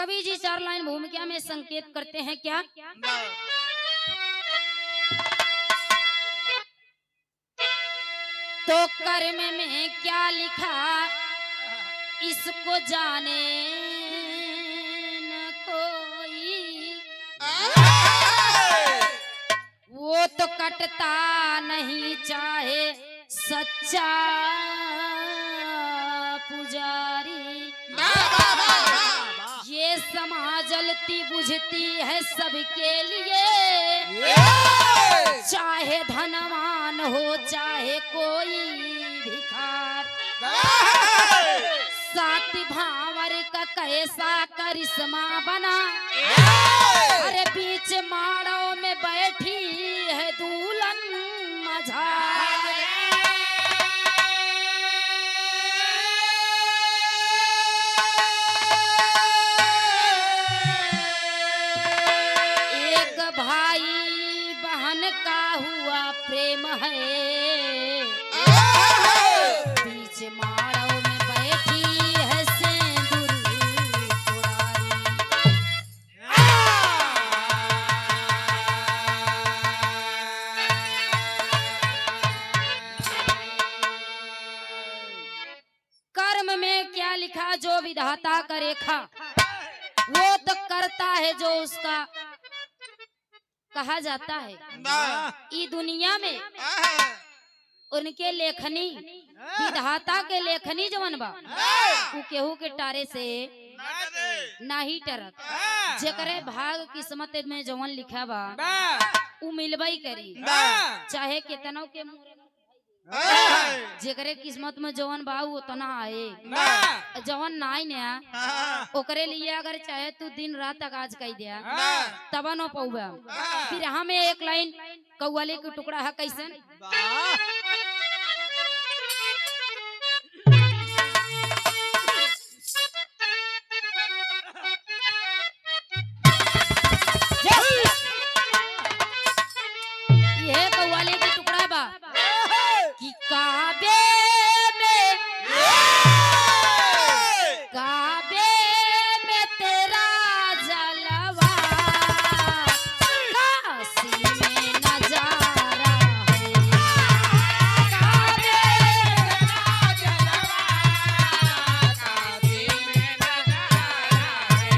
कवि जी 4 लाइन भूमिका में संकेत करते हैं क्या? तो कर्म में क्या लिखा इसको जाने न कोई, वो तो कटता नहीं चाहे सच्चा पुजारी। ये समाज जलती बुझती है सबके लिए, चाहे धनवान हो चाहे कोई भिखार। सात भावर का कैसा करिश्मा बना, अरे बीच माड़ों में बैठी है दुल्हन मझार। एक भाई बहन का हुआ प्रेम है, बीच माड़ों में बैठी है सिंदूर पुरानी। कर्म में क्या लिखा जो विधाता का रेखा, वो तो करता है जो उसका कहा जाता है। ई दुनिया में उनके लेखनी विधाता के लेखनी जवन बा उ केहू के टारे से नाही टरत। जेकरे भाग किस्मत में जवन लिखा बा उ मिलबई करी, चाहे कितनों के जेकरे किस्मत में जवन बा उतना आए, जवन नाई ने ओकरे लिए अगर चाहे तू दिन रात आगाज कई दिया तब न पौबा। फिर हमें एक लाइन कव्वाली के टुकड़ा है कैसन? ये कव्वाली के टुकड़ा बा कि काबे में तेरा जलवा, काशी में नजारा है। काबे में जलवा, काशी में नजारा है।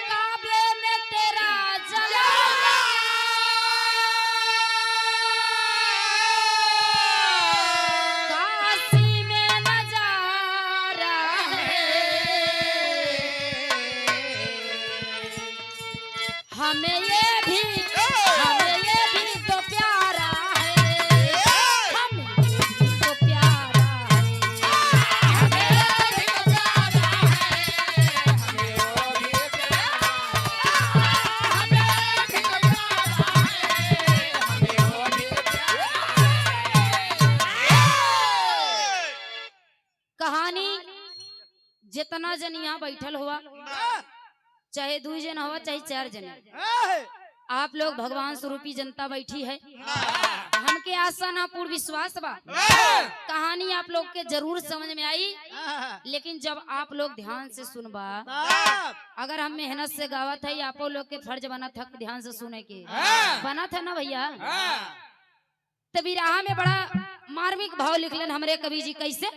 काबे में तेरा जलवा, काशी में हमें ये भी तो प्यारा है, हमें भी तो प्यारा है, हमें भी तो प्यारा है, हमें वो भी प्यारा है, हमें भी तो प्यारा है, हमें वो भी प्यारा है। कहानी जितना जन यहाँ बैठल हुआ, चाहे 2 जन हुआ चाहे 4 जन, आप लोग भगवान स्वरूपी जनता बैठी है। हमके आशा ना पूर्ण विश्वास बा कहानी आप लोग के जरूर समझ में आई, लेकिन जब आप लोग ध्यान से सुनबा, अगर हम मेहनत से गावत है, आप लोग के फर्ज बना था ध्यान से सुने के बना था ना भैया। तभी राह में बड़ा मार्मिक भाव लिखलन हमरे कवि जी कैसे?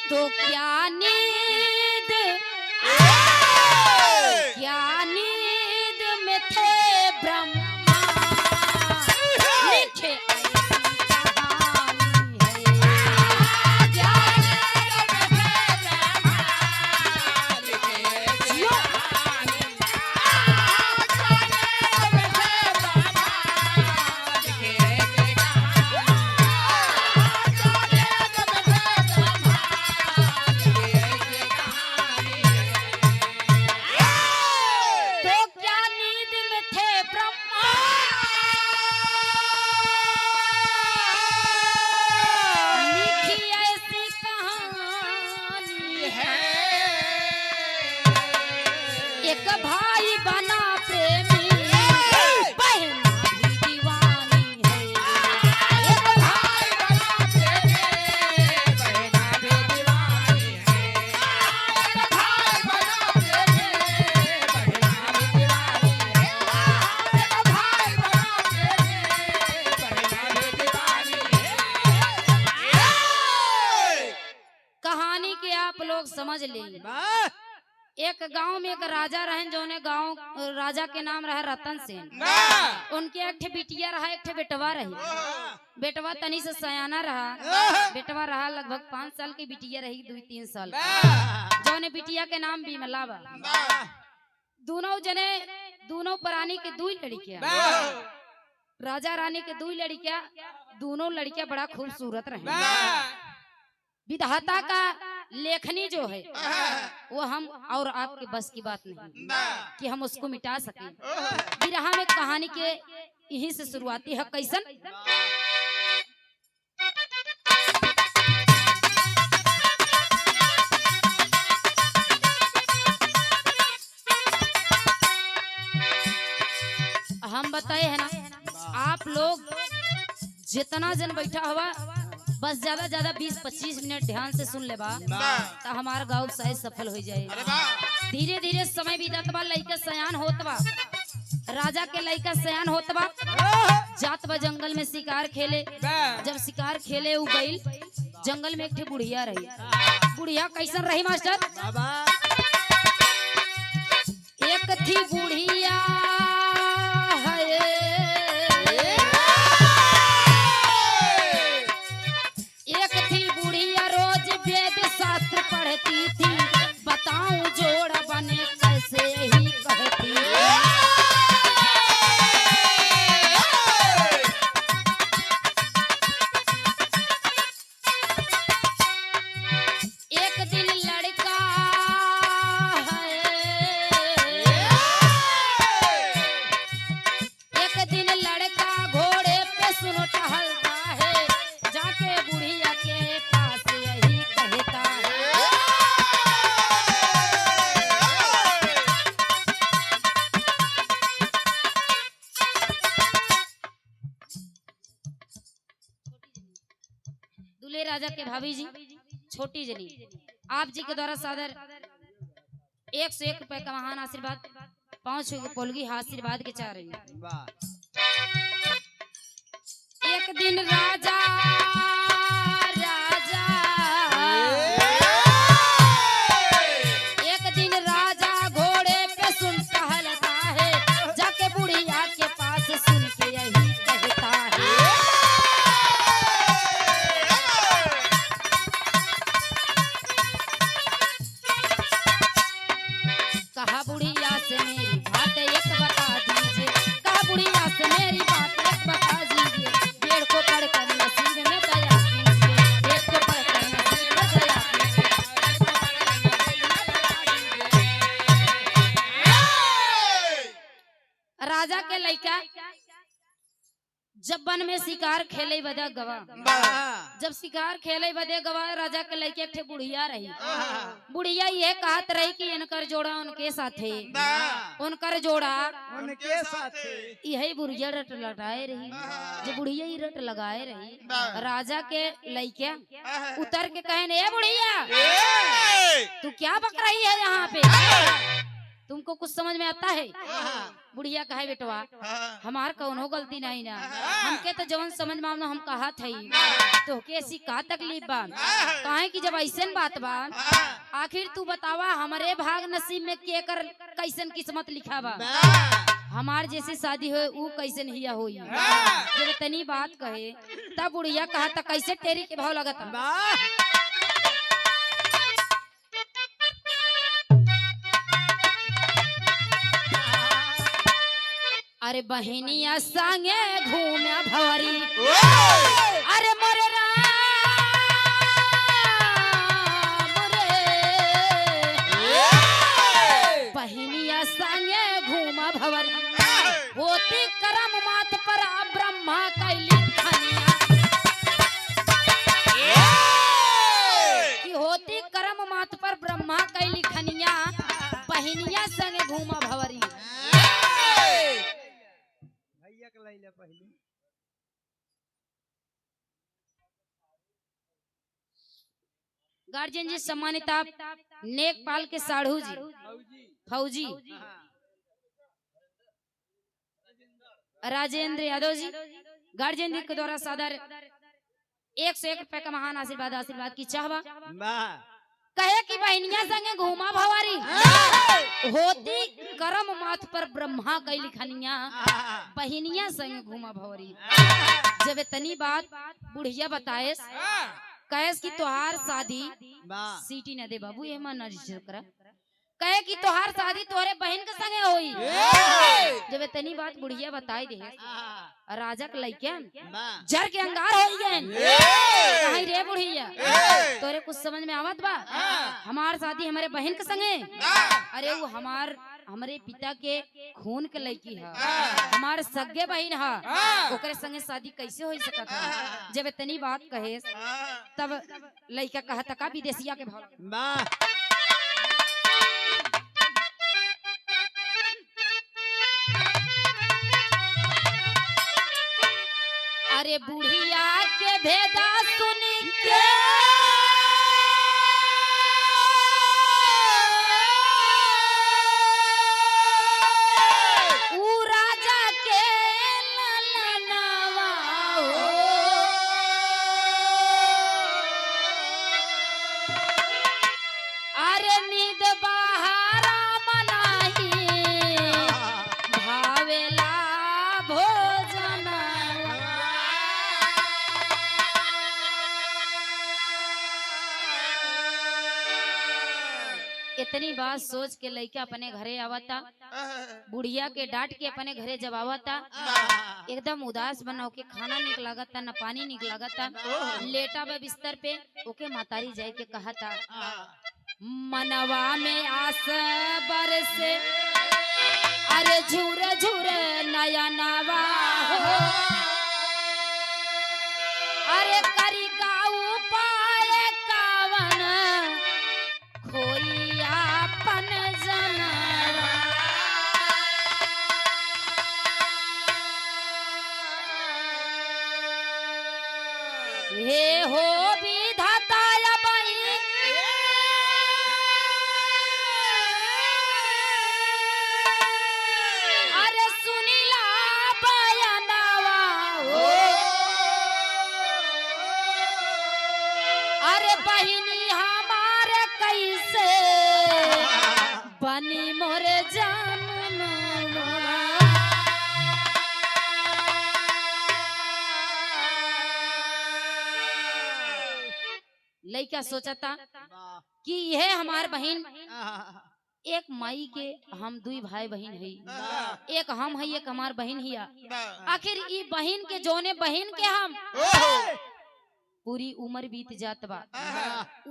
तो क्या नींद में थे ब्रह्मा, लिखे ऐसी कहानी है। क्या नींद में थे ब्रह्मा, लिखे ऐसी कहानी है। समझ ले। एक गांव में एक राजा रहे, जोने गांव राजा के नाम रहा रतन सेन। उनके एक ठे बिटिया रहा, एक ठे बेटवा रही। बेटवा तनी से सयाना रहा, बेटवा रहा लगभग 5 साल की, बिटिया रही 2-3 साल। जोने बिटिया के नाम बिमला बा। दोनों प्राणी के 2 लड़कियां, राजा रानी के 2 लड़कियां, दोनों लड़कियां बड़ा खूबसूरत रही। विधाता का लेखनी जो है वो हम और आपके बस की बात नहीं कि हम उसको मिटा सकें। बिरहा में कहानी के यहीं से शुरुआती है। कैसन? हम बताए है ना, आप लोग जितना जन बैठा हुआ बस ज्यादा 20-25 मिनट ध्यान से सुन ले बा, तो हमारा गाँव शायद सफल हो जाए। धीरे धीरे समय बीतत बा, लइका सयान होत बा। राजा के लइका सयान होत बा, जात बा जंगल में शिकार खेले। जब शिकार खेले उ गइल जंगल में, एक ठे बुढ़िया रही। बुढ़िया कैसन रही मास्टर? एक थी बुढ़िया पढ़ती थी, बताऊं जोड़ा बने कैसे ही कहती। एक दिन लड़का है, एक दिन लड़का घोड़े पे सुनो टहलता है, जाके बुढ़िया के पास यही कहता है। दूल्हे राजा के भाभी जी छोटी जनी आप जी के द्वारा सादर 101 रुपए का महान आशीर्वाद, 5 पोलगी आशीर्वाद के चाह रही है। एक दिन राजा घोड़े पे सुन टहलता है, जाके बुढ़िया के पास सुन के यही कहता है। कहा बुढ़िया से मेरी बात एक बता दीजिए, कहा बुढ़िया से मेरी बात एक बता दीजिए। पेड़ को पढ़कर नसीब में दया कीजिए, पेड़ को पढ़कर नसीब में दया कीजिए। राजा के लइका जब वन में शिकार खेले बदे गवा, जब शिकार खेले बदे गवा, राजा के लइके एक ठे बुढ़िया रही। बुढ़िया ये कहत रही कि इनकर जोड़ा उनके साथे, उनकर जोड़ा उनके साथे। यही बुढ़िया रट लगाए रही, जो बुढ़िया ही रट लगाए रही। राजा के लइके उतर के कहने, ए बुढ़िया तू क्या बक रही है यहाँ पे, तुमको कुछ समझ में आता है? बुढ़िया कहे, बेटवा हमार कौनो गलती नहीं ना, हमके तो जवन समझ में हम कहा थी तो कैसी का तकलीफ बा, काहे कि जब ऐसन बात बा, आखिर तू बतावा हमारे भाग नसीब में के कर कैसन किस्मत लिखा बा, हमार जैसी शादी हो वो कैसन हिया होई। जब तनी बात कहे तब बुढ़िया कहा था, कैसे तेरी के भाव लगता। अरे बहनिया संगे घूमे भवरी, अरे मोरे राम रे, बहनिया संगे घूमा भवरी, होती करम मात पर ब्रह्मा कैली खनिया, कि होती करम मात पर ब्रह्मा कैली खनिया, बहनिया संगे घूमा भवरी। गार्जियन जी सम्मानित आप नेकपाल के साढ़ू जी फौजी राजेंद्र यादव जी, गार्जियन जी के द्वारा सादर 101 रुपए का महान आशीर्वाद की चाहवा। कहे कि बहनिया संगे घूमा भवारी होती करम माथ पर ब्रह्मा कई लिखनिया बहनिया संगे घूमा भवारी। जब इतनी बात बुढ़िया बताएस कहेस कि तोहार शादी सीटी न दे बाबू ये मन कर कहे कि तोहार शादी तोहरे बहन के संगे होई। जब इतनी बात बुढ़िया बताई दे राजा के लइके जर के अंगार हो गए कहीं रे बुढ़िया तोरे कुछ समझ में आवत बा हमार शादी हमारे बहन के संगे अरे वो हमारे पिता के खून के लड़की है हमार सगे बहन है ओकरे संगे शादी कैसे हो सकत है। जब इतनी बात कहे तब लड़का कहता का विदेशिया के भाव अरे बुढ़िया के भेदा सुन के ऊ राजा के ललनवा हो अरे नींद बहारा मनाही भावेला भोजन इतनी बात सोच के लड़का अपने घरे आवता बुढ़िया के डांट के अपने घरे जब आवता एकदम उदास बना के खाना निक लागता न पानी निक लागता लेटा बे बिस्तर पे ओके मातारी जाए के कहता मनवा में आस बरसे अरे झूर झूर नया नवा हो अरे करी गाऊ पाए कावन खोई आपन जनवा हे हो विधाता बई अरे सुनिला बयानवा हो अरे बहिनी हमारे कैसे बनी मोरे जानवा लइका सोचता कि यह हमार बहन एक माई के हम दुई भाई बहन है एक हम है एक हमार बहन हिया आखिर ई बहन के जोने बहन के हम पूरी उम्र बीत जात बा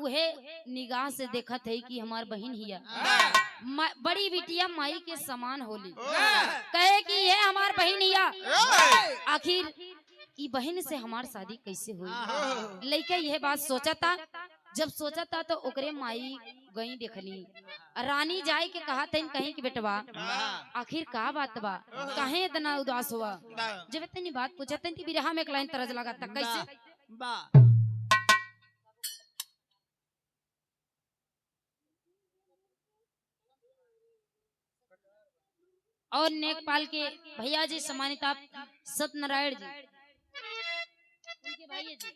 उहे निगाह से देखत है कि हमार बहन हिया बड़ी बिटिया माई के समान होली कहे कि ये हमार बहन हिया आखिर ई बहन से हमार शादी कैसे हुई लइका यह बात सोचता जब सोचता तो ओकरे माई गई देखनी रानी जाए के कहा था कहीं कि बेटवा आखिर का बात बा काहे इतना उदास हुआ जब इतनी बात पूछा थी बिरहा में एक लाइन तरज लगा था कैसे और नेकपाल के भैया जी सम्मानित आप सत्यनारायण जी उनके भैया जी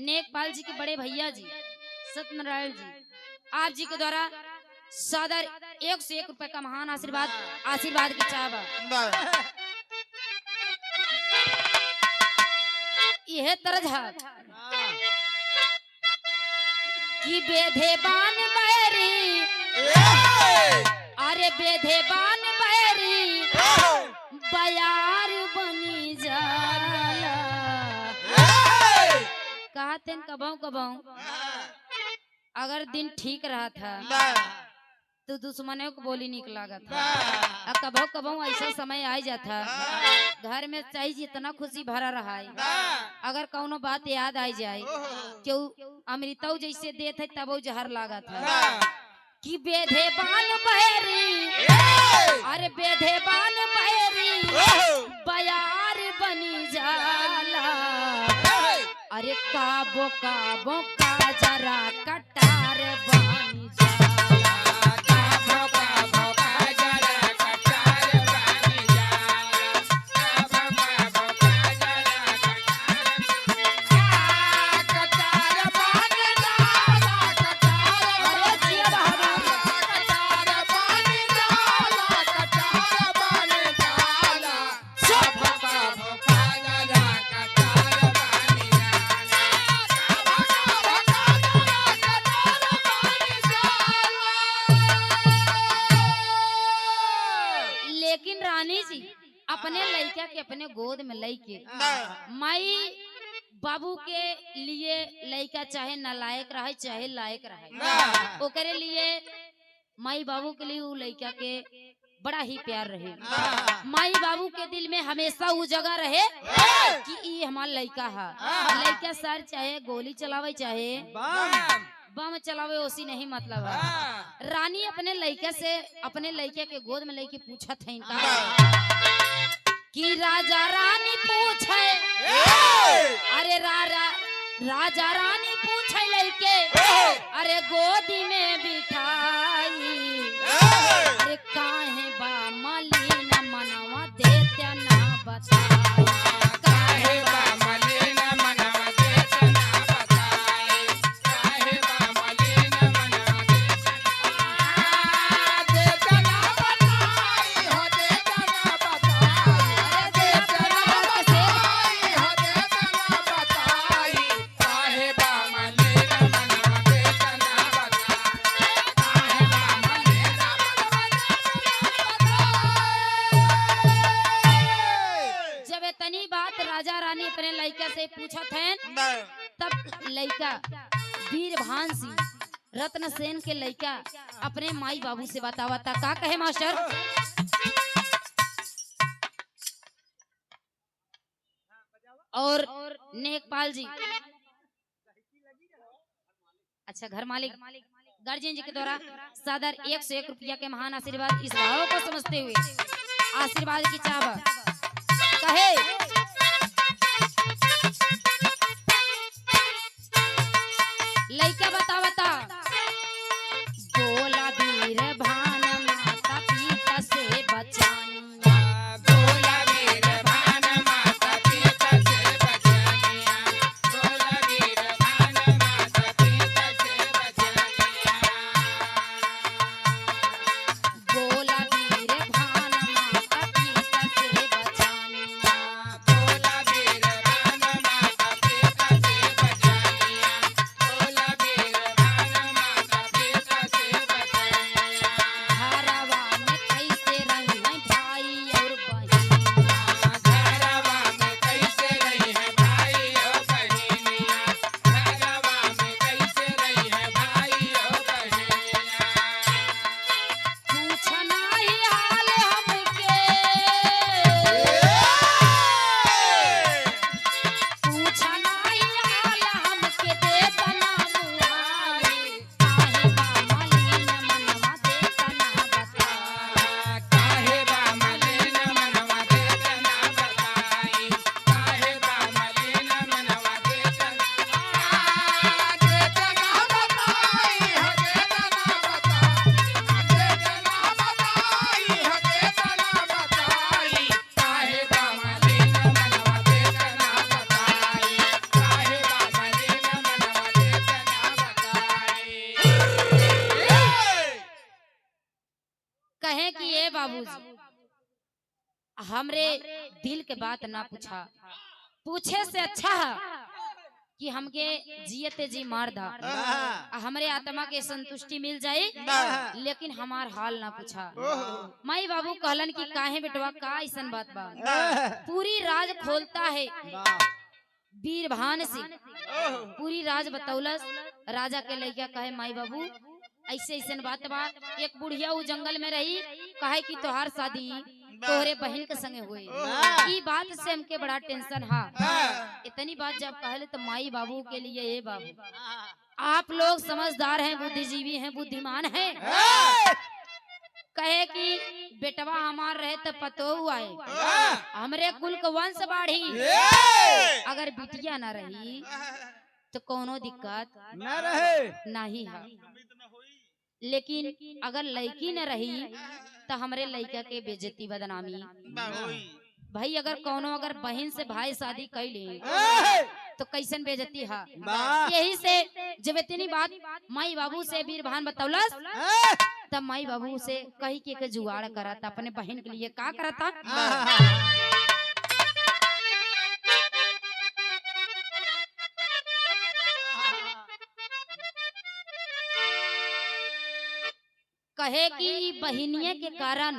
नेकपाल जी के बड़े भैया जी सत्यनारायण जी आप जी के द्वारा सादर 101 रुपए का महान आशीर्वाद की चाहवा यह तरज है कि बेधे बान बैरी अरे बेधे बान बैरी बयार बनी जाला कहते कबाऊ अगर दिन ठीक रहा था तो दुश्मनों को बोली निक लगा था कबो कबो ऐसा समय आ जाता घर में चाहिए जितना खुशी भरा रहा है अगर कौनो बात याद आ जाए क्यों अमृतौ जैसे देते तब वो जहर लगा था कि बेधे बान बहरी अरे बेधे बान बहरी बयार बनी जाला अरे काबो काबो का जरा कटार बनी जाला काबो काबो का जरा कटार बनी जाला काबो काबो का जरा कटार बनी जाला लेकिन रानी जी अपने लड़का के अपने गोद में लेके माई बाबू के लिए लड़का चाहे नालायक रहे चाहे लायक रहे ओकरे लिए माई बाबू के लिए वो लड़का के बड़ा ही प्यार रहे। माई बाबू के दिल में हमेशा वो जगह रहे कि ये हमारा लड़का है। लड़का सर चाहे गोली चलावे चाहे बम चलावे उसी नहीं मतलब है। रानी अपने लड़के से अपने लड़के के गोद में लेके पूछा था इनका कि राजा रानी पूछे अरे राजा रानी पूछे लड़के अरे गोदी में बिठाई अरे काहे बा मलिन मनवा देते ना बताई काहे बा मलिन मनवा देते ना बताई काहे बा मलिन मनवा देते ना बताई हो देते ना बताई देते ना बताई हो देते ना बताई काहे बा मलिन मनवा देते ना बताई काहे बा मलिन जब इतनी बात राजा रानी अपने लड़का से पूछत हैं तब लड़का वीरभान सिंह रत्न सेन के लड़का अपने माई बाबू से बतावता का कहे मास्टर और नेकपाल जी अच्छा घर मालिक गार्जियन जी के द्वारा सादर 101 रुपया के महान आशीर्वाद इस भाव को समझते हुए आशीर्वाद की चाह कहे लइका बतावता बोला वीर भान माता पिता से बचानिया बोला वीर भान माता पिता से बचानिया बोला वीर भान माता पिता से बचानिया बोला वीर भान माता पिता से बचानिया बोला वीर भान माता पिता से बचानिया बोला वीर भान माता पिता से बचानिया घरवा में कैसे रही है भाई और बहनिया घरवा में कैसे रही है भाई और बहनिया घरवा में कैसे रही है भाई और बहनिया पूछना ही हाल हमके पूछना ही हाल हमके देतना मुहाई काहे बा मलिन मनवा देतना बताई काहे बा मलिन मनवा देतना बताई काहे बा मलिन मनवा देतना देतना बताई हो देतना बताई देतना बताई हो देतना बताई काहे बा मलिन मनवा देतना बताई काहे बा मलिन मनवा देतना बताई कहे कि ये बाबूजी हमरे दिल के बात ना पूछा पूछे से अच्छा है कि हमके जियते जी मार दा हमरे आत्मा के संतुष्टि मिल जाए लेकिन हमार हाल ना पूछा माई बाबू कहलन कि काहे बेटवा का ऐसन बात बा पूरी राज खोलता है वीरभान सिंह पूरी राज बतौलस राजा के लड़का कहे माई बाबू ऐसे ऐसे बात बा एक बुढ़िया वो जंगल में रही कहे कि तोहार शादी तोहरे बहन के संगे हुए ई बात से हमके बड़ा टेंशन हा इतनी बात जब कहले तो माई बाबू के लिए ये बाबू आप लोग समझदार हैं बुद्धिजीवी हैं बुद्धिमान हैं कहे कि बेटवा हमार रहे तो पतो आए हमरे कुल का वंश बाढ़ी अगर बिटिया ना रही तो कोनो दिक्कत न रहे नहीं है लेकिन अगर लड़की न रही तो हमरे लड़का के बेइज्जती बदनामी भाई अगर कोनो अगर बहन से भाई शादी कैली तो कैसन बेइज्जती है यही से जब इतनी बात माई बाबू से वीरभान बतौलस तब माई बाबू से कही के जुगाड़ करा था अपने बहन के लिए का करा था कहे कि बहिनिये के कारण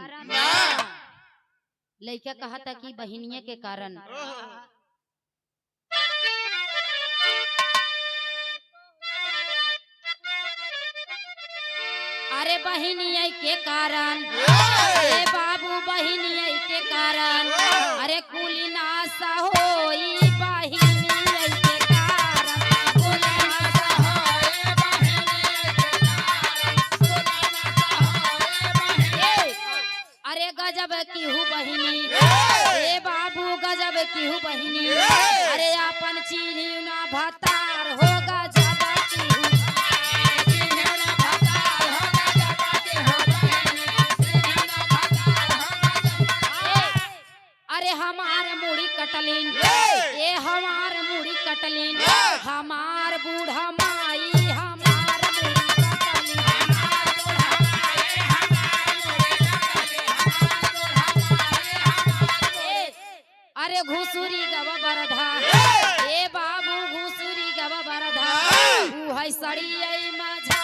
लड़का कहा था कि बहिनिया के कारण अरे बहिनिया के कारण अरे बाबू बहिनिया के कारण अरे कुली नासा होई बहिनिया के कारण कुली नासा होई अरे गजब की हूँ बहिनी ए बाबू गजब की हूँ बहिनी अरे अपन चीनी ना भतार होगा जब की हूँ अरे हमार मुड़ी कटलीन ए हमार मुड़ी कटलीन हमार बूढ़ा माई हमार मुड़ी कटलीन अरे घुसुरी गवा बरधा ए बाबू घुसुरी गवा बरधा ऊ है सड़ी आई माझा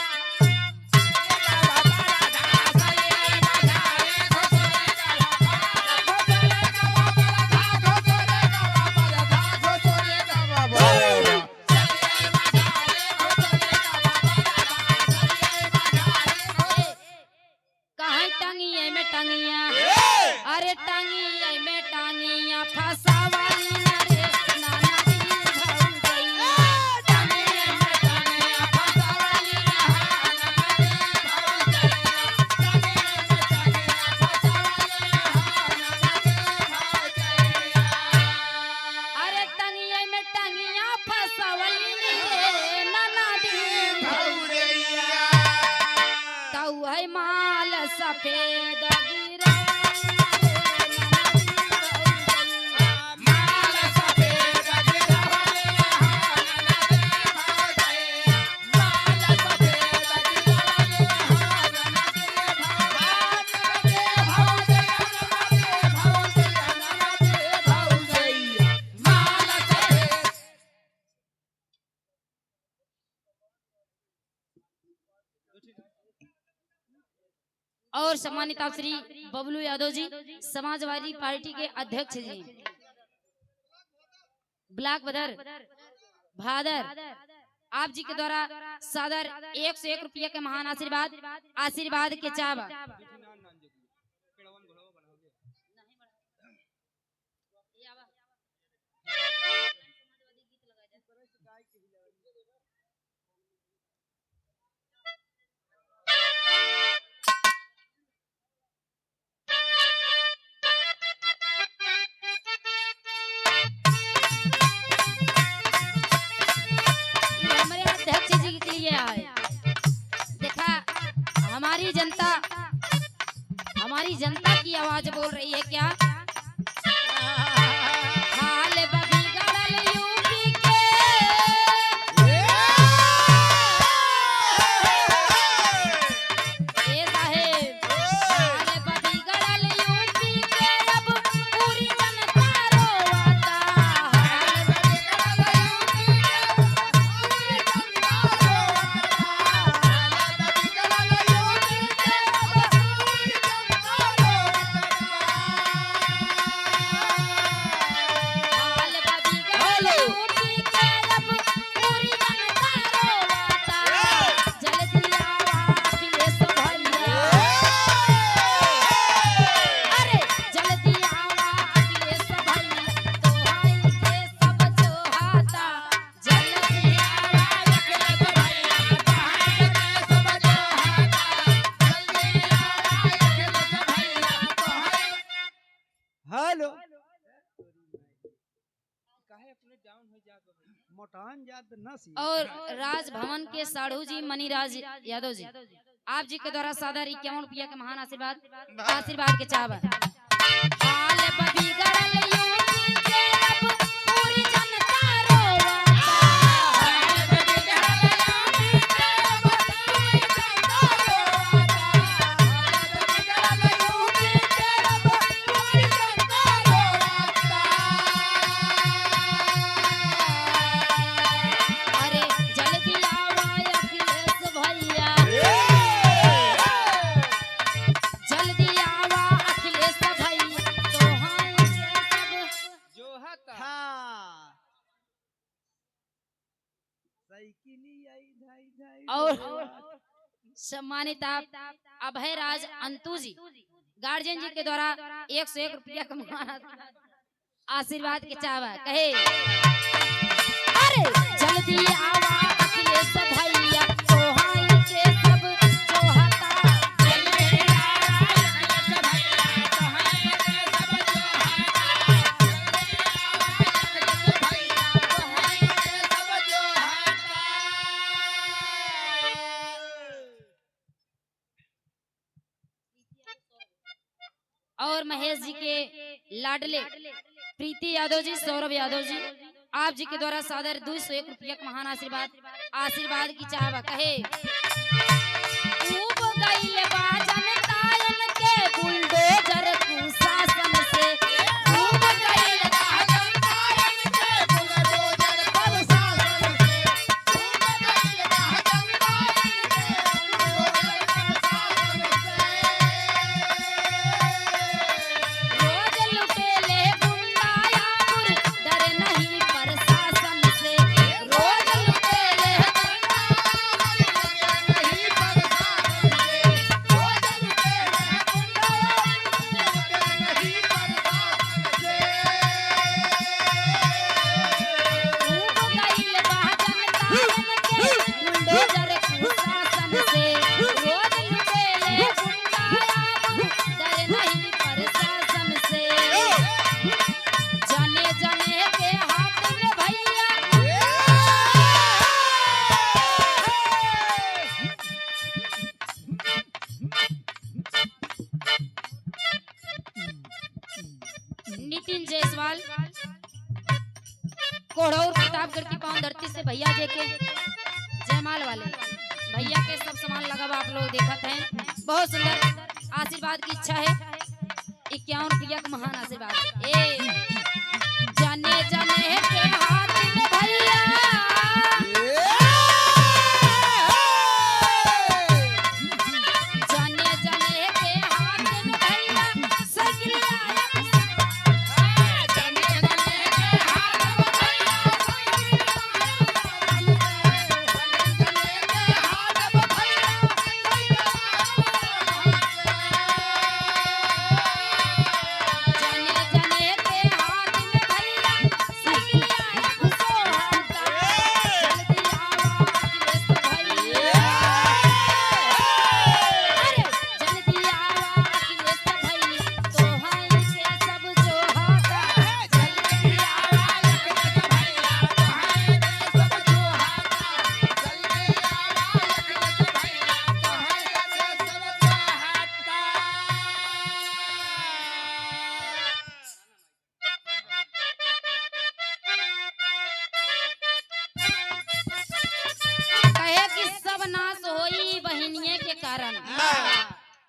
कहाँ टंगिया में टंगिया अरे टंगिया में टंगिया फसावाली रे नाना दी भौजैया टंगिया में टंगिया फसावाली अरे टंगिया में टंगिया फसावाली रे नाना दी भौजैया तऊ है माल सफेद गिरा और सम्मानित आप श्री बबलू यादव जी समाजवादी पार्टी के अध्यक्ष जी ब्लॉक बदर भादर आप जी के द्वारा सादर 101 रुपया के महान आशीर्वाद के चाव हमारी जनता की आवाज बोल रही है क्या हाल बिगड़ल यूपी के ए साहेब हाल बिगड़ल यूपी के अब पूरी जनता रोता हाल बिगड़ल यूपी के पूरी जनता रोता हाल बिगड़ल यूपी के और राजभवन के साढ़ू जी मनीराज यादव जी आप जी के द्वारा सादर 51 रुपया के महान आशीर्वाद के चाव हाल बिगड़ल यूपी के अब पूरी जनता रोता हाल बिगड़ल यूपी के अब पूरी जनता रोता हाल बिगड़ल यूपी के अब पूरी जनता रोता अरे जल्दी आवा अखिलेश भैया जल्दी आवा अखिलेश भैया और सम्मानित आप अभय राज अंतु जी गार्जियन जी के द्वारा 101 रुपया का आशीर्वाद के चाहवा कहे अरे जल्दी आवा अखिलेश भैया सोहाई के सब जोहता जल्दी आवा अखिलेश भैया सोहाई के सब जोहता जल्दी आवा अखिलेश भैया सोहाई के सब जोहता। और महेश जी के लाडले प्रीति यादव जी सौरभ यादव जी आप जी के द्वारा सादर 201 रुपया का महान आशीर्वाद की चाहवा कहे खूब गइल बाजन तायन के बुलडोजर कुशासन से खूब गइल बाजन तायन के बुलडोजर कुशासन से खूब गइल बाजन तायन के बुलडोजर कुशासन से रोज लुटेले गुंडाया डर नहीं प्रशासन से रोज लुटेले नितिन जायसवाल कोढ़ौर प्रतापगढ़ की पावन धरती से भैया जी के जयमाल वाले भैया के सब सामान लगा आप लोग देखत हैं बहुत सुंदर आशीर्वाद की इच्छा है 51 रुपया का महान आशीर्वाद जाने जाने के हाथ में भैया जाने जाने के हाथ में भैया सगिया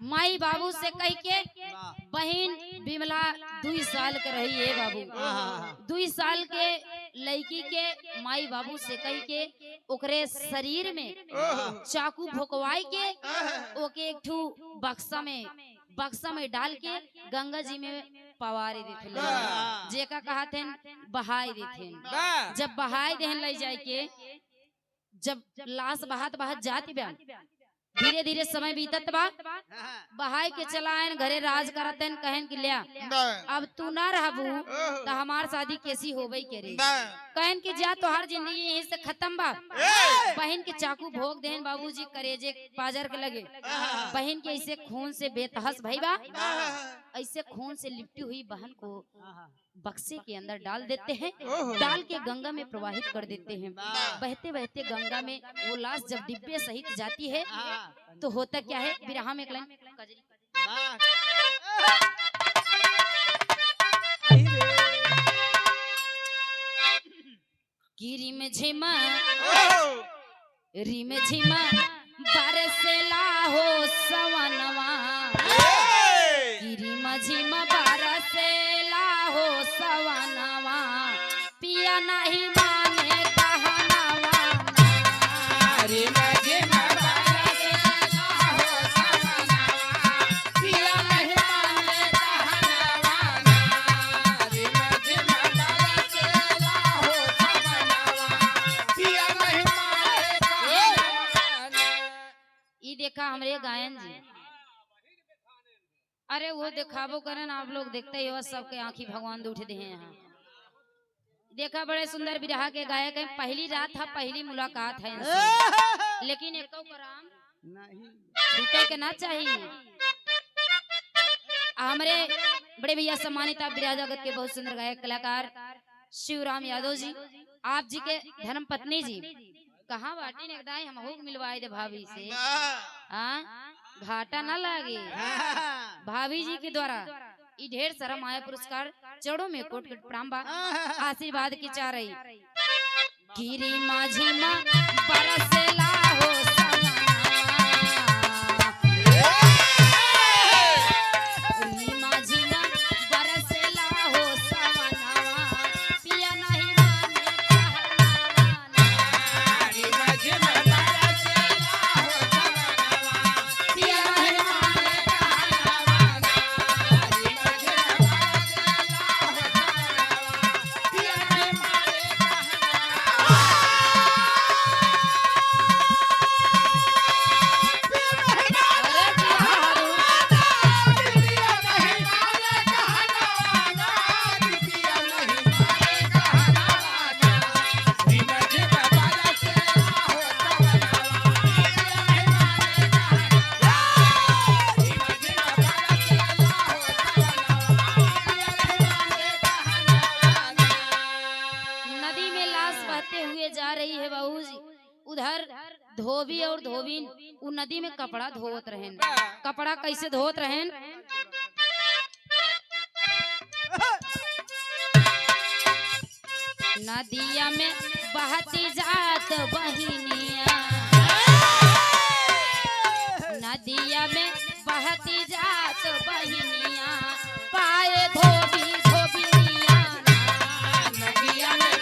माई बाबू से कह के बहन बिमला 2 साल के रही है बाबू 2 साल के लड़की के माई बाबू से कह के ओकरे शरीर में चाकू भोकवाई के ओके एक ठू बक्सा में डाल के गंगा जी में पवारे देते जेका कहा थे बहाई देते जब बहाई देहन ले जाए के जब लाश बहात जाती बयान धीरे धीरे समय बीतत बा बहाई के चलायन घरे राज करतन कहन कि लिया अब तू ना रहबू तो हमार शादी कैसी होबई करे कहन कि जा तोहार जिंदगी यहीं से खत्म बा बहन के चाकू भोग देन बाबूजी करेजे पाजर के लगे बहन के ऐसे खून से बेतहस भई बा ऐसे खून से लिपटी हुई बहन को बक्से के अंदर डाल देते हैं डाल के गंगा में प्रवाहित कर देते हैं बहते बहते गंगा में वो लाश जब डिब्बे सहित जाती है तो होता क्या है बिरहा में एक लाइन रिम झिमा बरसेला हो सवनवा रिम झिमा बरसेला हो सवनवा पिया नहीं माने कहनवा रिम झिमा बरसेला हो सवनवा पिया नहीं माने कहनवा रिम झिमा बरसेला हो सवनवा पिया नहीं माने वो दिखावो करें आप लोग देखते ही हो सबके आंखी भगवान उठ दे हैं यहाँ देखा बड़े सुंदर बिरहा के गायक हैं पहली रात था पहली मुलाकात है इनसे लेकिन एक कराम छूटे के ना चाहिए हमारे बड़े भैया सम्मानित आप बिरहा जगत के बहुत सुंदर गायक कलाकार शिवराम यादव जी आप जी के धर्म पत्नी जी कहाँ बाटी ने हम मिलवाए दे भाभी से घाटा ना लागे भाभी जी के द्वारा ढेर सारा माया पुरस्कार चढ़ो में कोट कोट प्रणाम आशीर्वाद की चाह रही गिरी माझी माँ बरसेला हो उधर धोबी और धोबीन उ नदी में कपड़ा धोत रहेन कपड़ा कैसे धोत रहेन नदिया में बहती जात बहिनिया नदिया में बहती जात बहिनिया पाए धोबी धोबिनिया नदिया में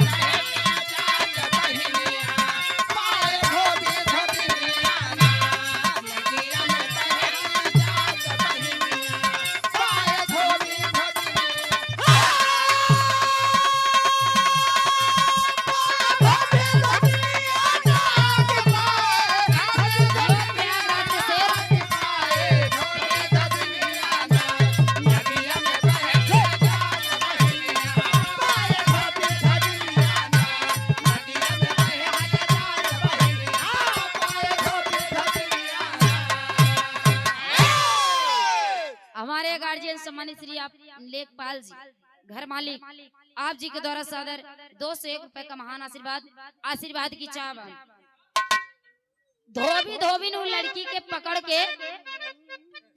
गार्जियन सम्मानित श्री आप लेखपाल जी घर मालिक आप जी के द्वारा सादर 2 से 1 रुपए का महान आशीर्वाद की चाव धोबी धोबी नु लड़की के पकड़ के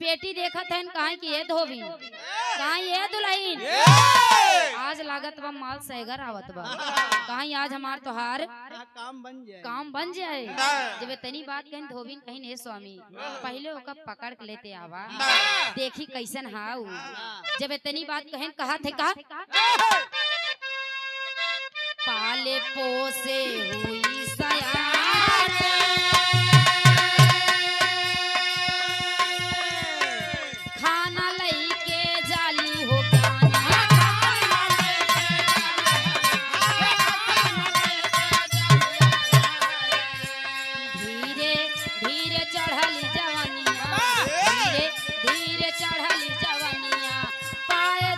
पेटी देखत है कहाँ की है धोबी कहाँ ये दुल्हन आज लागत बा माल सैगर आवत बा कहाँ आज हमार तोहार काम बन जाए जब तनी बात कहीं धोबी कहीं नहीं स्वामी पहले ओका पकड़ के लेते आवा देखी कैसन हाउ जब तनी बात कहीं कहा थे कहा पाले पोसे हुई सयान खाना लई के जाली हो धीरे धीरे चढ़ली जवानिया धीरे धीरे चढ़ली जवानिया पाए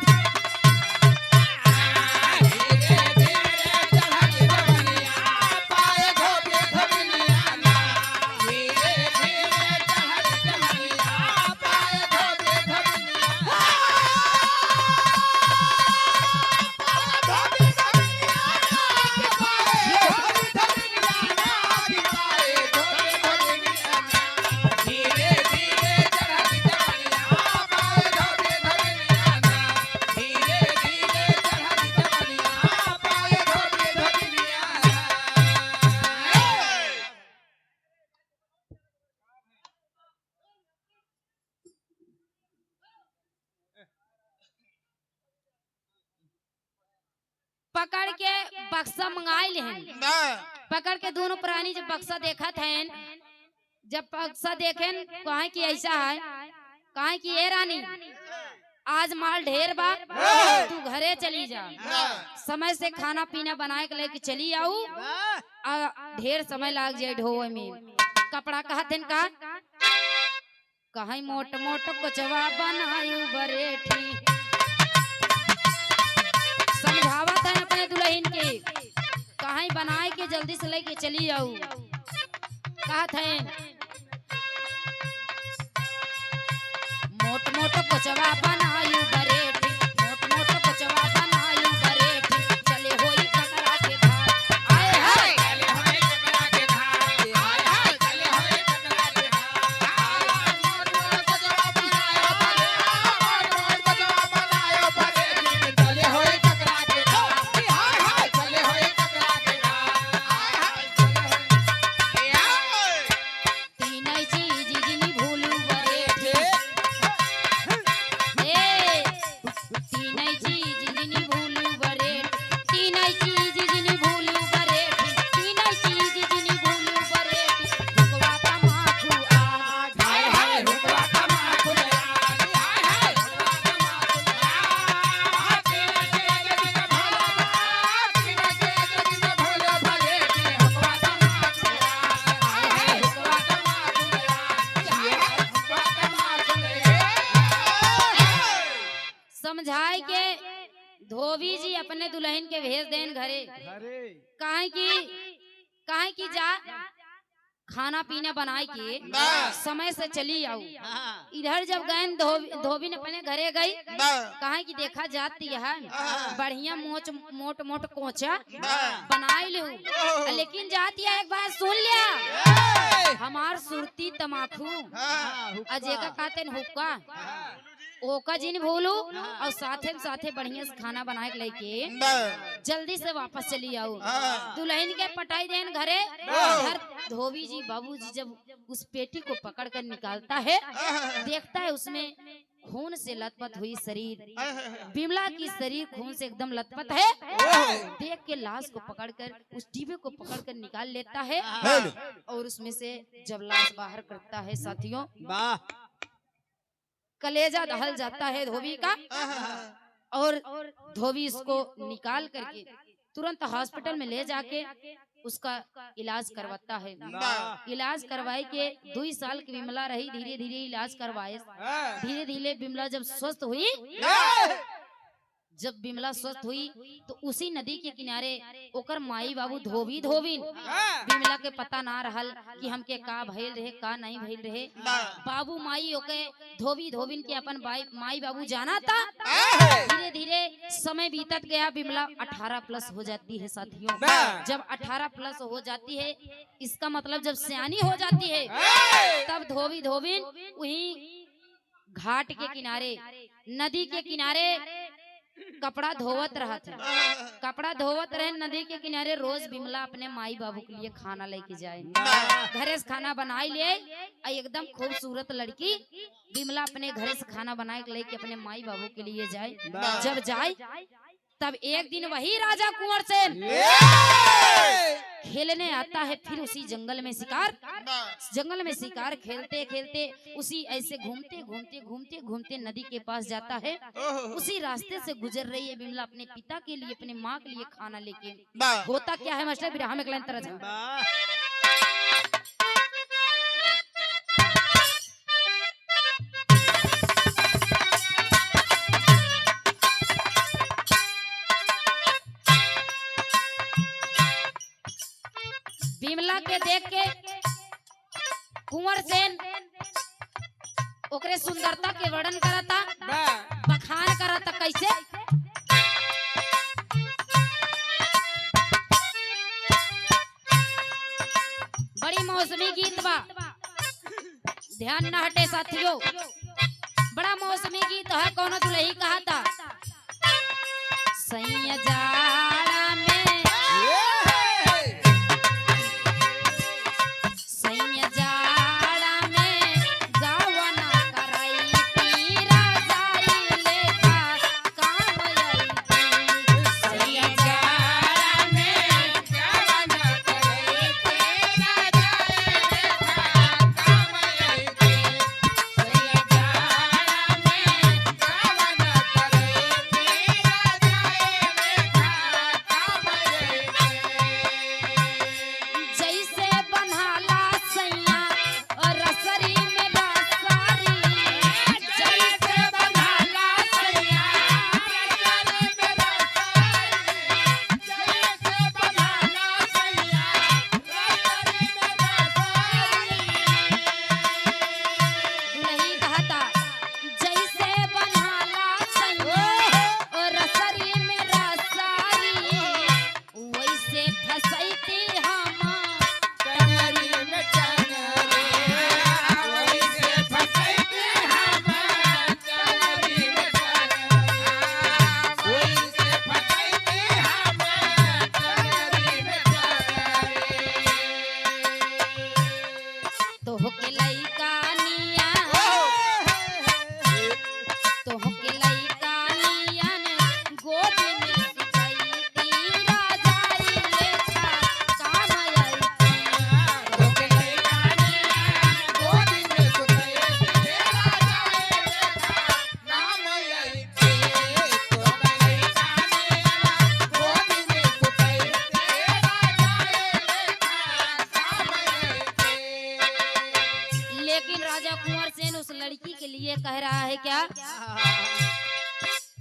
पकड़ के बक्सा मंगाए ले पकड़ के दोनों प्राणी जब बक्सा देखा थे जब बक्सा देखें कहा कि ऐसा है कहा कि ये रानी आज माल ढेर बा तू घरे चली जा समय से खाना पीना बनाए के लेके चली आऊ ढेर समय लाग जाए ढोए में कपड़ा कहते का कहीं मोट मोट कोचवा बनायु बरेठी। समझावत है अपने दुल्हन के, कहीं बनाए के जल्दी से लेके चली जाऊ। कहत है मोट मोट कोचवा बनायु बरेठी, मोट मोट कोचवा बनायु बरेठी, चले होई ककरा के धार। आए हाय चले होए ककरा के धार, आय हाय चले होए ककरा के धार। मोट मोट कोचवा बनायो बरे, मोट मोट कोचवा बनायो बरे, चले होए ककरा के धार, आय हाय चले होए ककरा के धार, आय हाय चले होए। तीनई चीज जिनी भूलू बरेठी। ए तीनई चीज जिनी भूलू बरेठी, तीनई चीज जिनी भूलू बरेठी, तीनई चीज जिनी भूलू बरेठी, हुकवा तमाकू आग। हाय हाय हुकवा तमाकू आग, हाय हाय हुकवा तमाकू आग। तीन के दिन भोला भाग, तीन के दिन भोला भगे, हुकवा तमाकू आग, हाय हाय हुकवा तमाकू आग, हाय हाय हुकवा तमाकू आग। समझाए के धोबी जी अपने दुल्हन के भेज देन घरे। काहे की जा खाना पीना बनाए के समय से चली आऊ। इधर जब गए धोबी ने अपने घरे गई, कहे की देखा जाती है बढ़िया मोट मोट कोचा बनाए ले, लेकिन जाती है एक बार सुन लिया हमार सुरती तमाकू अजय का कहते हुक्का ओका जिन भूलू और साथे बढ़िया से खाना बनाए के लेके जल्दी से वापस चली आओ। दुल्हन के पटाई देन घरे। घर धोबी जी बाबू जी जब उस पेटी को पकड़ कर निकालता है, देखता है उसमें खून से लथपथ हुई शरीर, बिमला की शरीर खून से एकदम लथपथ है। देख के लाश को पकड़कर उस डिब्बे को पकड़कर निकाल लेता है और उसमें से जब लाश बाहर करता है साथियों, कलेजा दहल जाता है धोबी का और धोबी इसको निकाल करके तुरंत हॉस्पिटल में ले जाके उसका इलाज करवाता है। इलाज करवाए के 2 साल की बिमला रही, धीरे धीरे इलाज करवाए, धीरे धीरे बिमला जब स्वस्थ हुई, जब बिमला स्वस्थ हुई तो उसी नदी के किनारे ओकर माई बाबू धोबी धोबिन बिमला के पता ना रहल कि हमके का भइल रहे का नहीं भइल रहे। बाबू माई ओके धोबी धोबिन के अपन माई बाबू जाना था। धीरे धीरे समय बीतत गया, बिमला 18 प्लस हो जाती है साथियों। जब 18 प्लस हो जाती है इसका मतलब जब सियानी हो जाती है, तब धोबी धोबिन वही घाट के किनारे नदी के किनारे कपड़ा धोवत रहा था। कपड़ा धोवत रहे नदी के किनारे। रोज बिमला अपने माई बाबू के लिए खाना लेके जाए, घरे से खाना बनाई ले। एकदम खूबसूरत लड़की बिमला अपने घरे से खाना बनाए लेके अपने माई बाबू के लिए जाए। जब जाए तब एक दिन वही राजा कुंवर सेन खेलने आता है, फिर उसी जंगल में शिकार खेलते खेलते उसी ऐसे घूमते घूमते घूमते घूमते नदी के पास जाता है। उसी रास्ते से गुजर रही है बिमला अपने पिता के लिए, अपने माँ के लिए खाना लेके। होता क्या है मास्टर बिरहा में तरह बिमला के देख के कुंवर सेन ओकरे सुंदरता के वर्णन करता, बखान करता। कैसे? बड़ी मौसमी गीत बा, ध्यान न हटे साथियों। बड़ा मौसमी गीत है। कौन दुल्ही कहा था सैया जाड़ा में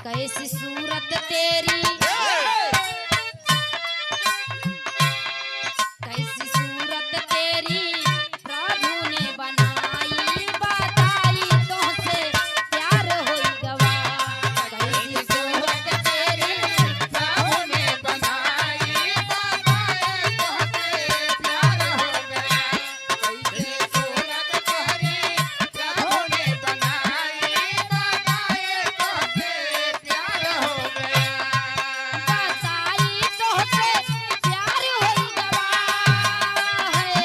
कैसी सूरत तेरी, कैसी सूरत तेरी प्रभु ने बनाई, बताई तुझसे प्यार होई गवा। कैसी सूरत तेरी प्रभु ने बनाई, बताए तुझसे प्यार हो गया। कैसी सूरत तोहरी प्रभु ने बनाई, बताए तुझसे प्यार हो गया। बताई तुझसे प्यार होई गवा है।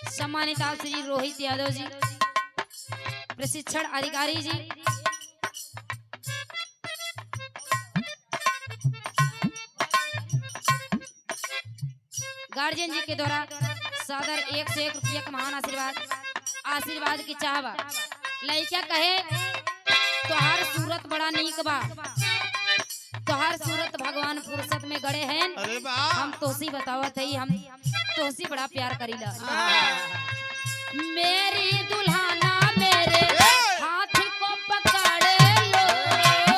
सम्मानित आप श्री रोहित यादव जी, प्रशिक्षण अधिकारी जी, गार्जियन जी के द्वारा सादर 1 से 1 रुपया का महान आशीर्वाद की चाहवा। लइका कहे तोहार सूरत बड़ा नीक बा, तोहार सूरत भगवान फुर्सत में गड़े हैं। अरे वाह, हम तोसी बतावत है, हम तोसी बड़ा प्यार करीला। मेरी दुल्हना मेरे हाथ को पकड़ लो,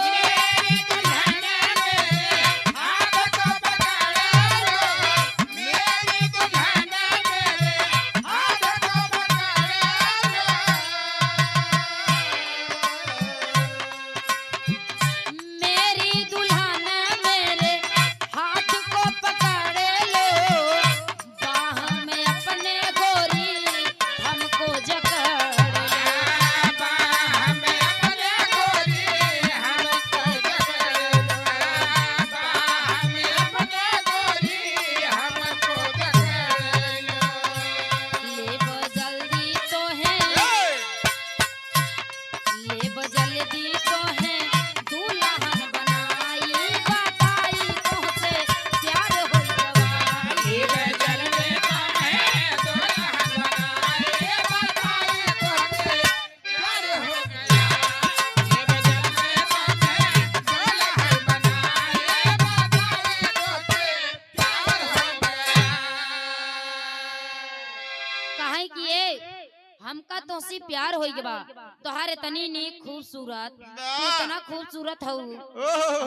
मेरी दुल्हन मेरे हाथ को पकड़ लो। मेरी दुल्हन मेरे हाथ को पकड़ लो। मेरी दुल्हन मेरे हाथ को पकड़ लो, बाह में अपने गोरी हमको जकड़ लो। बाह में अपने गोरी हमको जकड़ लो। बाह में अपने गोरी हमको जकड़ लो। ले जल्दी तो है, ले जल्दी तो है दुल्हन बनाई, बताई तुझसे प्यार हो गवा। ये जल में है दुल्हन बनाए, बताए तुझसे प्यार हो गया। ये जल में है दुल्हन बनाए, बताए तुझसे प्यार हो गया। काहे कि ये हमका तोसी प्यार होई गवा। तोहार इतनी नीक खूबसूरत, तू इतना खूबसूरत हऊ,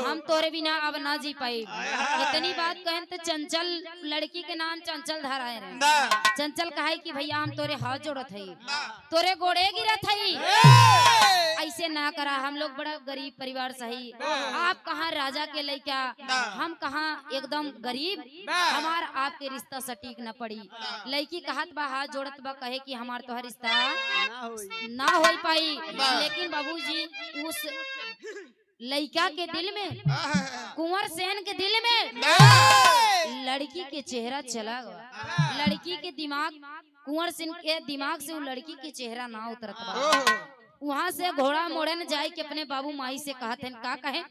हम तोरे बिना अब ना जी पाए। इतनी बात कहन तो चंचल लड़की के नाम चंचल धराए रहे। चंचल कहे कि भैया हम तोरे हाथ जोड़त हई, तोरे गोड़े गिरत हई, ऐसे ना करा। हम लोग बड़ा गरीब परिवार से हई, आप कहाँ राजा के लइका, हम कहाँ एकदम गरीब, हमार आपके रिश्ता सटीक न पड़ी। लड़की कहत बा हाथ जोड़त बा, कहे कि हमार तोहर रिश्ता ना हो पाई। लेकिन बाबूजी उस लड़का के दिल में, कुंवर सेन के दिल में लड़की के चेहरा चला गया। लड़की के दिमाग, कुंवर सेन के दिमाग से वो लड़की के चेहरा ना उतरत बा। वहाँ से घोड़ा मोड़न जाए के अपने बाबू माई से कहत हैं, का कहे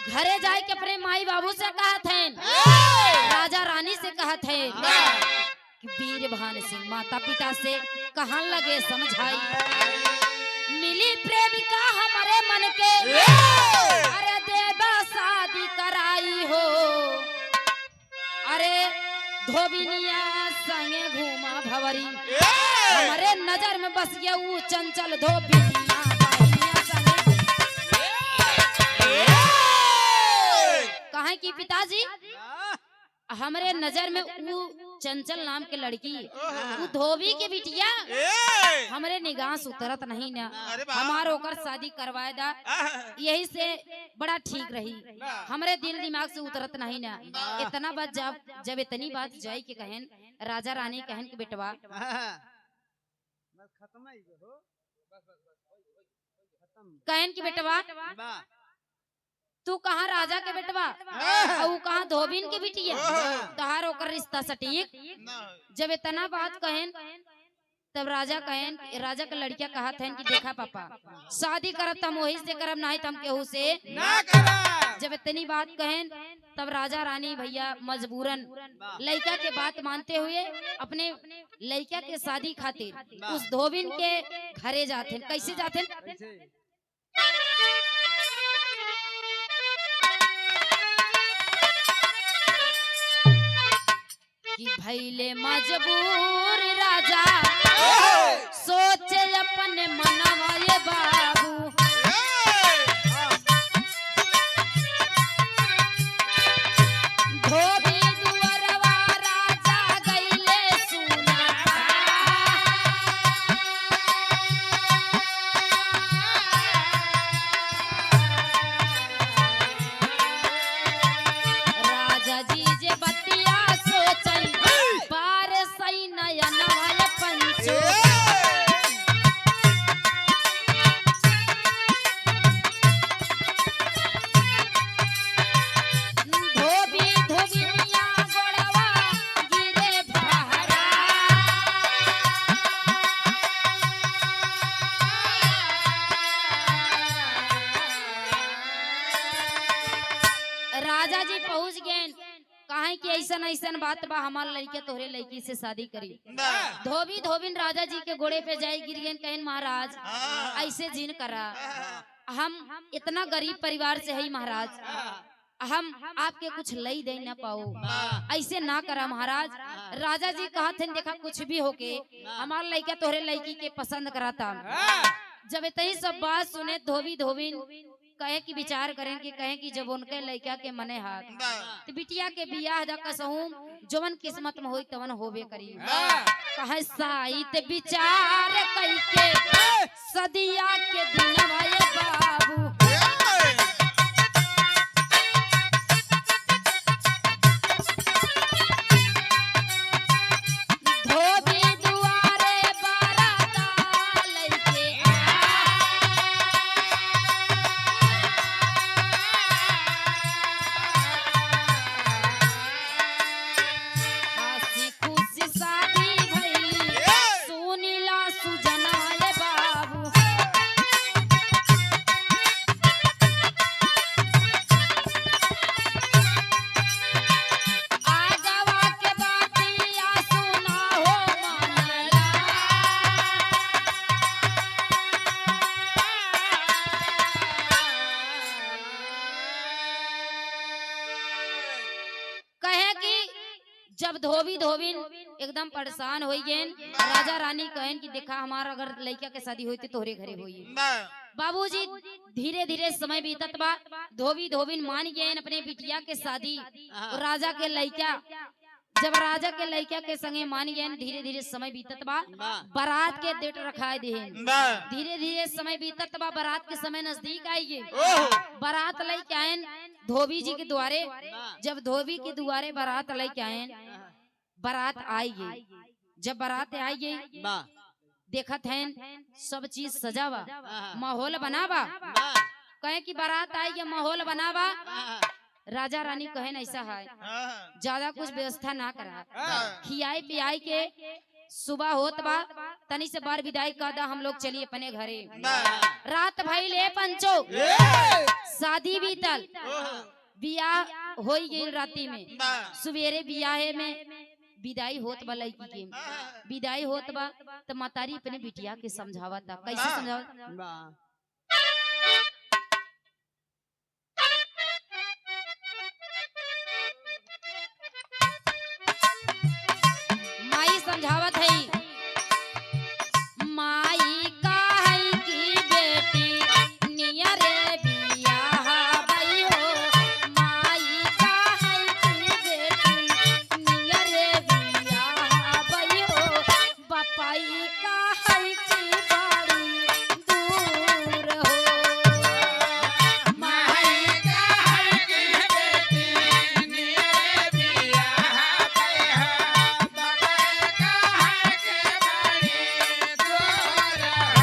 घरे जाए के अपने माई बाबू से कहत हैं, राजा रानी से कहत हैं कि वीर भान सिंह माता पिता से कहन लगे समझाई, मिली प्रेमिका हमारे मन के, अरे देवा शादी कराई हो। अरे धोबिनिया संगे घूमा भवरी, हमारे नजर में बस गया वो चंचल धोबिनिया बाहिनिया संगे। कहे कि पिताजी हमारे नजर में वो चंचल नाम के लड़की, वो धोबी के बिटिया हमारे निगाह से उतरत नहीं ना, हमारे ओकर शादी करवाए दा, यही से बड़ा ठीक रही। हमारे दिल दिमाग से उतरत नहीं ना। इतना बात जब इतनी बात जाई के कहन, राजा रानी कहन के बेटवा कहन की बेटवा तू कहाँ राजा के बेटवा और कहाँ धोबिन के बिटिया, तहार ओकर रिश्ता सटीक। जब इतना बात कहन तब राजा कहन, राजा का लड़किया कहत हैं कि देखा पापा शादी करब तम वही से करब, नहीं तम केहू से ना करब। जब इतनी बात कहें तब राजा रानी भैया मजबूरन लड़का के बात मानते हुए अपने लड़का के शादी खातिर उस धोबिन के घरे जाते। कैसे जाते? कि भैले मजबूर राजा सोचे अपने मनवा ये बाबू धोबी दुअरवा राजा गइले सुना राजा जी जे बतिया सोचई पार सई नयन वाले पंचो धोबी धोबिनिया गोड़वा गिरे बहरा राजा जी पहुंच गए। कहे कि ऐसन ऐसन बात बा हमार लड़के तोहरे लड़की से शादी करी। धोबी धोबिन राजा जी के घोड़े पे जाए गिर गए। कहें महाराज ऐसे जिन करा, हम इतना गरीब परिवार से है महाराज, हम आपके कुछ लई दे ना पाओ, ऐसे ना करा महाराज। राजा जी कहा थे देखा कुछ भी होके हमार लड़का तोहरे लड़की के पसंद कराता। जब इतनी सब बात सुने धोबी धोबिन कहे कि विचार करें कि कहें कि जब उनके लड़का के मने हाथ तो बिटिया के बियाह दा कसहूं जवन किस्मत में होई तवन होबे करी। कहे साहित्य विचार कइके सदिया के दिनवा ये बाबू धोबी दुआरे बाराता लइके हंसी खुशी शादी भइली सुनीला सुजना ये बाबू आगवा के बातिया सुना हो मनला कहे कि जब धोबी धोबिन एकदम परेशान हो गए। राजा रानी कहें कि देखा हमारा अगर लड़का के शादी हुई तो तोहरे घरे हुई। बाबूजी धीरे धीरे समय बीतत बा। धोबी धोबिन मान गए अपने बिटिया के शादी। और राजा के लड़का जब राजा के लड़का के संगे मान गए धीरे धीरे समय बीतत बा। बारात के डेट रखा दे धीरे धीरे समय बीतत बा। बारात के समय नजदीक आई बारात लेके आए धोबी जी के द्वारे। जब धोबी के द्वारे बारात लेके आए बारात आई गई। जब बारात आई गई देखत हैं सब चीज सजावा माहौल बनावा। कहे कि बारात आई गई माहौल बनावा। राजा रानी कहे ऐसा है ज्यादा कुछ व्यवस्था ना करा, खियाई पियाई के सुबह होत बा तनी से बार विदाई कर दा हम लोग चलिए अपने घरे। रात भाई ले पंचो शादी बीतल बियाह हो गई राती में। सवेरे बियाहे में विदाई होत बा लड़की के विदाई होत बा तो मातारी अपने बिटिया के समझावता। कैसे समझावता? माई समझावत है माई का है कि बेटी नियरे बियाह भई हो। माई का है कि बेटी नियरे बियाह भई हो। बपाई का है कि बड़ी दूर हो। माई का है कि बेटी नियरे बियाह भई हो। बपाई का है कि बड़ी दूर हो।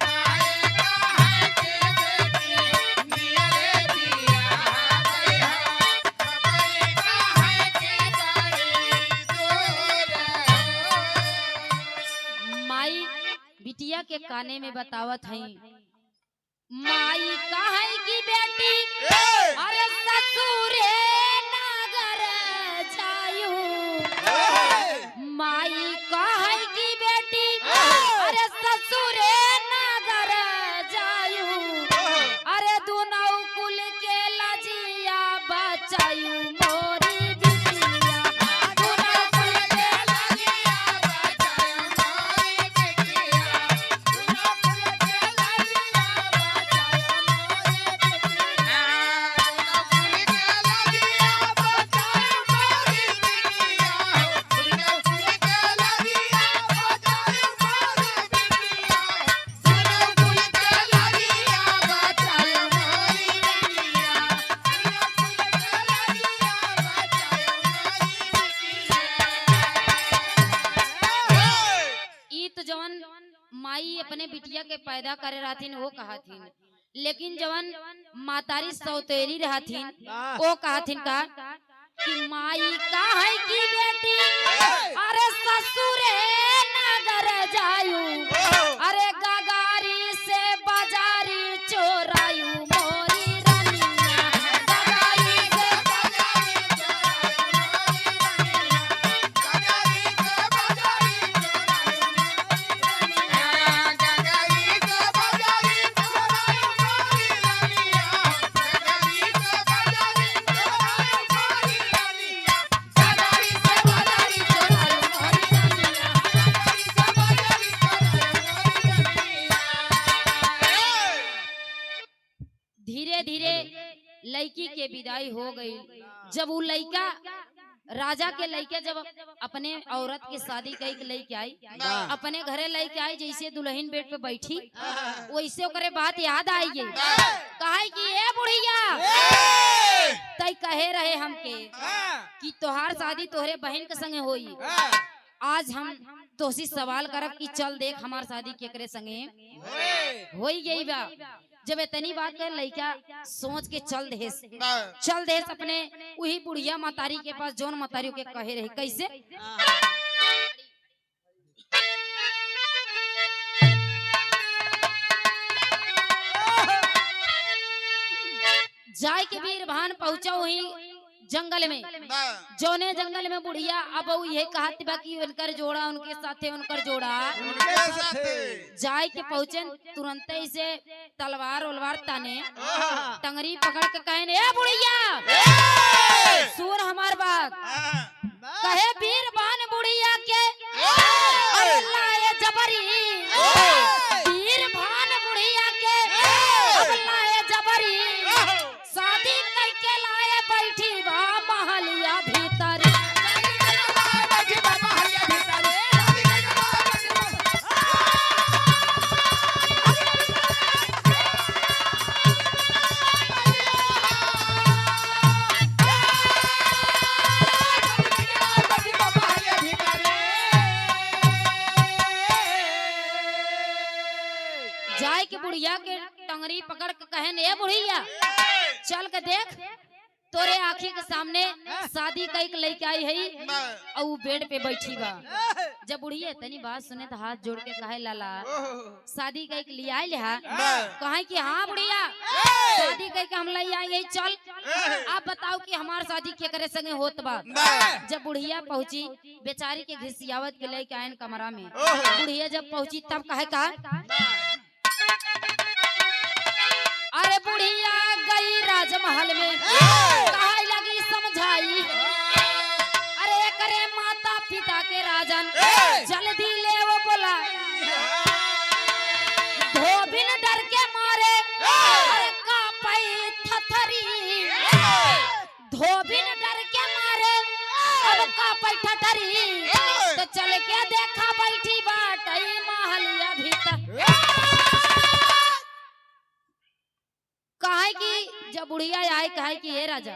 माई का है कि बेटी नियरे बियाह भई हो। बपाई का है कि बड़ी दूर हो। माई बिटिया के काने में बतावत है माई कहे की बेटी अरे ससुरे नगर जायू माई कहे की बेटी अरे ससुरे नगर जायू अरे दुनौ कुल के लजिया बचायू मोरी बिटिया दुनौ कुल के लजिया बचायू मोरी बिटिया दुनौ कुल के लजिया बचायू मोरी बिटिया ई तो जवन माई अपने बिटिया के पैदा करे रहथिन वो कहथिन लेकिन जवन मातारी सौतेली रहथिन वो कहथिन का कि माई काहे की बेटी अरे ससुरे नगर जायू अरे गगारी से बाजारी चोरायू मोरी रनिया गगारी से बाजारी धीरे धीरे लड़की के विदाई हो गई। जब वो लड़का राजा के लड़के जब अपने औरत की शादी कई के लेके आई अपने घरे लेके आई जैसे दुल्हन बेड पे बैठी वैसे ओकरे बात याद आई गई कहे कि ए बुढ़िया तय कहे रहे हमके कि तोहार शादी तोहरे बहन के संगे होई आज हम तोसी सवाल करब कि चल देख हमार शादी केकरे संगे होई गई बा। जब इतनी बात कर लड़का सोच के चल देस अपने वही बुढ़िया मतारी के पास जोन मतारी के कहे रहे कैसे जाय के वीर भान पहुंचा वही जंगल में जोने जंगल में बुढ़िया अब ये कहती बाकी उनकर जोड़ा उनके साथे उनकर जोड़ा जाय के पहुंचे तुरंत ही से तलवार उलवार ताने टंगरी पकड़ के कहे ए बुढ़िया सुन हमार बात कहे वीर भान बुढ़िया के अल्लाह ये जबरी वीर भान बुढ़िया के अल्लाह ये जबरी शादी करके लाए बैठी बा महलिया भीतर जाय के बुढ़िया के टंगरी पकड़ के कहन ए बुढ़िया चल के देख तोरे आँखी के सामने शादी कई के लेके आई है और वो बेड पे बैठी बा। जब बुढ़िया इतनी बात सुने तो हाथ जोड़ के कहे लाला शादी कई के लिए आई लिहा कहे कि हाँ बुढ़िया शादी कई के हम ले आई है चल आप बताओ कि हमार शादी के करे संगे होत बा। जब बुढ़िया पहुंची बेचारी के घिसियावत के लेके आयन कमरा में बुढ़िया जब पहुंची तब कहे का अरे बुढ़िया गई राजमहल में कहे लगी समझाई अरे करे माता पिता के राजन जल्दी ले वो बोला धोबिन डर के मारे अरे कापई थथरी धोबिन डर के मारे अब कापई थथरी तो चल के देखा बैठी बाटई महलिया भीतर कहे कि जब बुढ़िया आए कहे कि ये राजा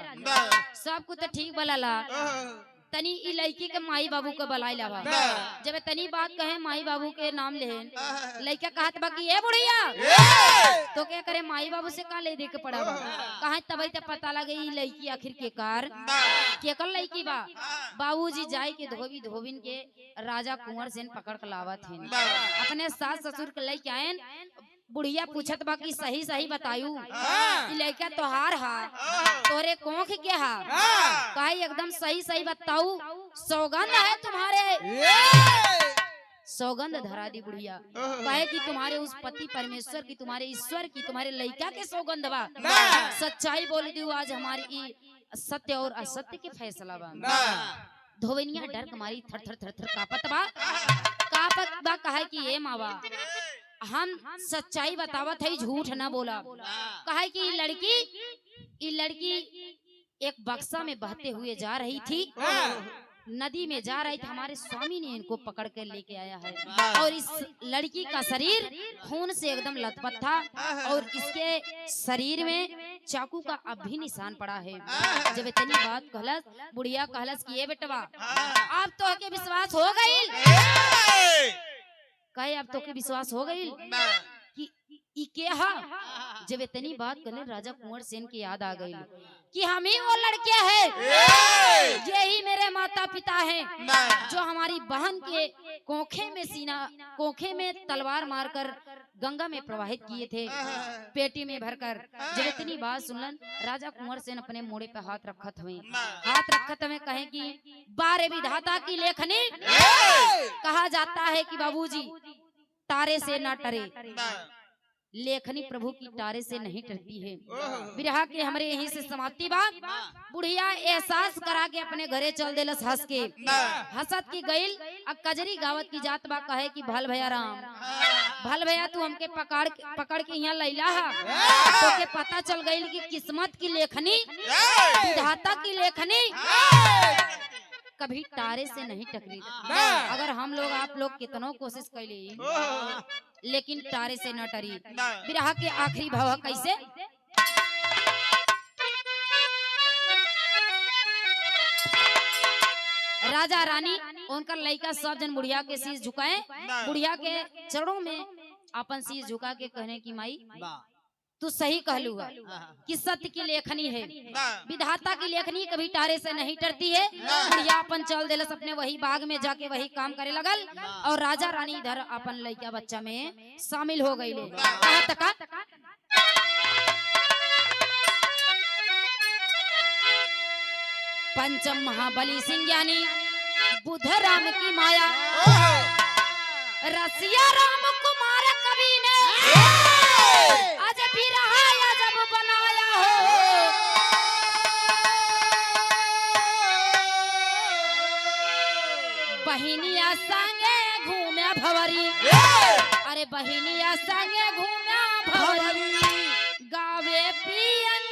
सब कुछ तो ठीक बलाला तनी ई लड़की के माई बाबू के बलाई लावा। जब तनी बात कहे माई बाबू के नाम ले लड़का कहत बा कि ये बुढ़िया तो क्या करे माई बाबू से का ले दे के पड़ा कहे तब तक पता लगे ई लड़की आखिर के कार केकर लड़की बा। बाबूजी जाय के धोबिन के राजा कुंवर सेन पकड़ के लावत हैं अपने सास ससुर के लेके आयन बुढ़िया पूछत बा कि सही सही बतायू हाँ। कि लड़का तोहार हा तोरे कोख के हा हाँ। कहे एकदम सही सही बताऊ सौगंध है तुम्हारे सौगंध धरा दी बुढ़िया कहे कि तुम्हारे उस पति परमेश्वर की तुम्हारे ईश्वर की तुम्हारे लड़का के सौगंध बा सच्चाई बोल दी आज हमारी सत्य और असत्य के फैसला बा धोवनिया डर तुम्हारी थर थर थर थर कापत बा कहे कि ए मावा हम सच्चाई बतावत है झूठ ना बोला कहे कि ये लड़की एक बक्सा में बहते हुए जा रही थी नदी में जा रही थी हमारे स्वामी ने इनको पकड़ कर लेके आया है और इस लड़की का शरीर खून से एकदम लथपथ था और इसके शरीर में चाकू का अब भी निशान पड़ा है जब इतनी बात कहलस बुढ़िया कहलस कि ये बेटवा अब तो के विश्वास हो गई कहे अब तो के विश्वास हो गई कि ई के हा जब इतनी बात कहले राजा कुंवर सेन की याद आ गई कि हम ही वो लड़के हैं यही मेरे माता पिता हैं जो हमारी बहन के कोखे में तलवार मारकर गंगा में प्रवाहित किए थे पेटी में भरकर जब इतनी बात सुनलन राजा कुंवर सेन अपने मोड़े पे हाथ रखत हुए कहे कि बारे विधाता की लेखनी कहा जाता है कि बाबूजी तारे से ना टरे लेखनी प्रभु की तारे से नहीं टरती है बिरहा के हमारे यहीं से समाप्ति बात बुढ़िया एहसास करा के अपने घरे चल देलस हंस के हंसत की गईल अब कजरी गावत की जात बा कहे कि भल भैया राम भल भैया तू हमके पकड़ के यहाँ लैला हा तो के पता चल गईल कि किस्मत की लेखनी विधाता की लेखनी कभी तारे से नहीं टकरी अगर हम लोग आप लोग कितनों कोशिश कैली लेकिन तारे से न टरी बिरहा के आखिरी भाव कैसे राजा रानी उनका लड़का सब जन बुढ़िया के शीश झुकाए बुढ़िया के चरणों में अपन शीश झुका के कहने की माई तू सही कहलूगा कि सत्य की लेखनी है विधाता की लेखनी कभी तारे से नहीं टरती है बुढ़िया अपन चल देलस अपने वही बाग में जाके वही काम करे लगल और राजा रानी इधर अपन लड़का बच्चा में शामिल हो गई पंचम महाबली सिंह यानी बुध राम की माया रसिया राम कुमार कवि ने आज भी रहा जब बनाया हो बहिनिया संगे घूमे भवरी अरे बहिनिया संगे घूमे भवरी गावे पियन